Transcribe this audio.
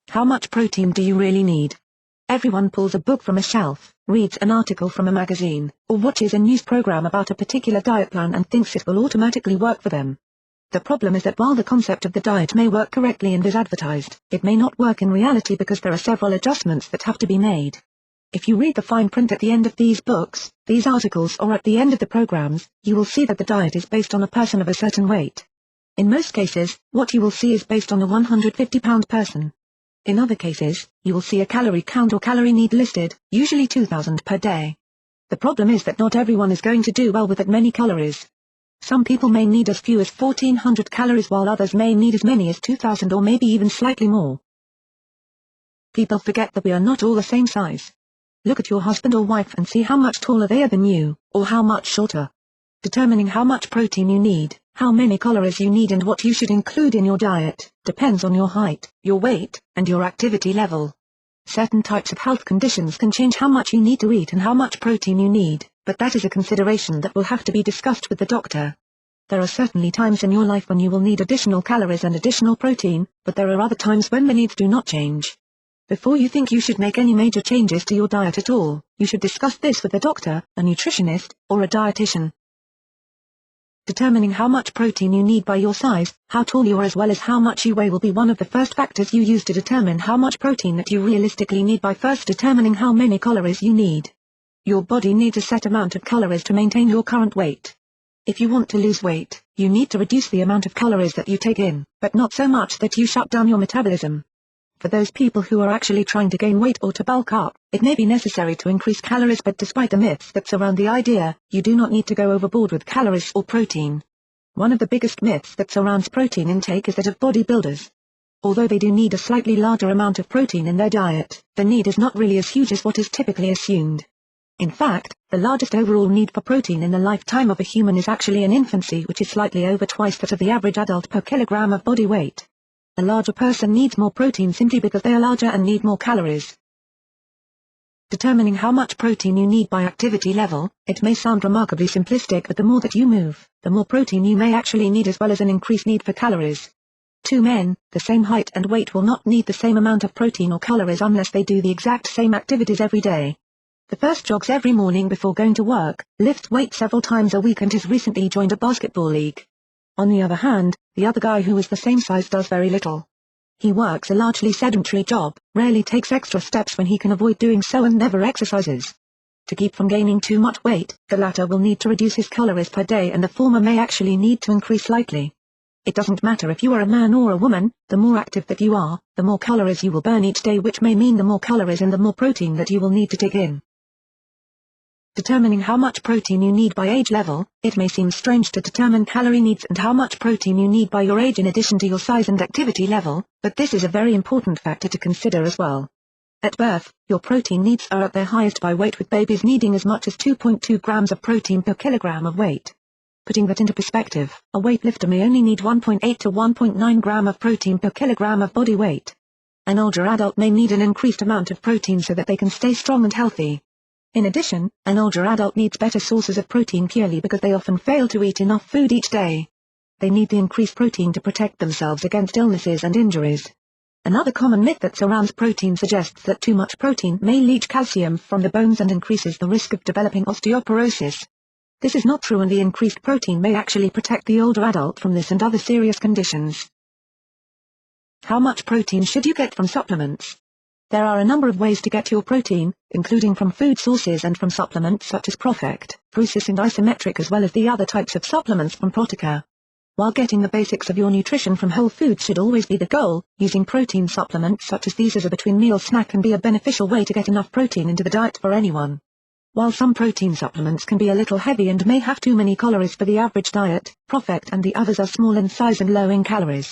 How much protein do you really need? Everyone pulls a book from a shelf, reads an article from a magazine, or watches a news program about a particular diet plan and thinks it will automatically work for them. The problem is that while the concept of the diet may work correctly and is advertised, it may not work in reality because there are several adjustments that have to be made. If you read the fine print at the end of these books, these articles or at the end of the programs, you will see that the diet is based on a person of a certain weight. In most cases, what you will see is based on a 150-pound person. In other cases, you will see a calorie count or calorie need listed, usually 2,000 per day. The problem is that not everyone is going to do well with that many calories. Some people may need as few as 1,400 calories while others may need as many as 2,000 or maybe even slightly more. People forget that we are not all the same size. Look at your husband or wife and see how much taller they are than you, or how much shorter. Determining how much protein you need, how many calories you need and what you should include in your diet, depends on your height, your weight, and your activity level. Certain types of health conditions can change how much you need to eat and how much protein you need, but that is a consideration that will have to be discussed with the doctor. There are certainly times in your life when you will need additional calories and additional protein, but there are other times when the needs do not change. Before you think you should make any major changes to your diet at all, you should discuss this with a doctor, a nutritionist, or a dietitian. Determining how much protein you need by your size, how tall you are as well as how much you weigh will be one of the first factors you use to determine how much protein that you realistically need by first determining how many calories you need. Your body needs a set amount of calories to maintain your current weight. If you want to lose weight, you need to reduce the amount of calories that you take in, but not so much that you shut down your metabolism. For those people who are actually trying to gain weight or to bulk up, it may be necessary to increase calories, but despite the myths that surround the idea, you do not need to go overboard with calories or protein. One of the biggest myths that surrounds protein intake is that of bodybuilders. Although they do need a slightly larger amount of protein in their diet, the need is not really as huge as what is typically assumed. In fact, the largest overall need for protein in the lifetime of a human is actually in infancy, which is slightly over twice that of the average adult per kilogram of body weight. A larger person needs more protein simply because they are larger and need more calories. Determining how much protein you need by activity level, it may sound remarkably simplistic, but the more that you move, the more protein you may actually need as well as an increased need for calories. Two men, the same height and weight, will not need the same amount of protein or calories unless they do the exact same activities every day. The first jogs every morning before going to work, lifts weights several times a week and has recently joined a basketball league. On the other hand, the other guy who is the same size does very little. He works a largely sedentary job, rarely takes extra steps when he can avoid doing so, and never exercises. To keep from gaining too much weight, the latter will need to reduce his calories per day and the former may actually need to increase slightly. It doesn't matter if you are a man or a woman, the more active that you are, the more calories you will burn each day, which may mean the more calories and the more protein that you will need to take in. Determining how much protein you need by age level, it may seem strange to determine calorie needs and how much protein you need by your age in addition to your size and activity level, but this is a very important factor to consider as well. At birth, your protein needs are at their highest by weight, with babies needing as much as 2.2 grams of protein per kilogram of weight. Putting that into perspective, a weightlifter may only need 1.8 to 1.9 gram of protein per kilogram of body weight. An older adult may need an increased amount of protein so that they can stay strong and healthy. In addition, an older adult needs better sources of protein purely because they often fail to eat enough food each day. They need the increased protein to protect themselves against illnesses and injuries. Another common myth that surrounds protein suggests that too much protein may leach calcium from the bones and increases the risk of developing osteoporosis. This is not true, and the increased protein may actually protect the older adult from this and other serious conditions. How much protein should you get from supplements? There are a number of ways to get your protein, including from food sources and from supplements such as ProfectR, ProsisR and IsoMetricR, as well as the other types of supplements from Protica. While getting the basics of your nutrition from whole foods should always be the goal, using protein supplements such as these as a between-meal snack can be a beneficial way to get enough protein into the diet for anyone. While some protein supplements can be a little heavy and may have too many calories for the average diet, ProfectR and the others are small in size and low in calories.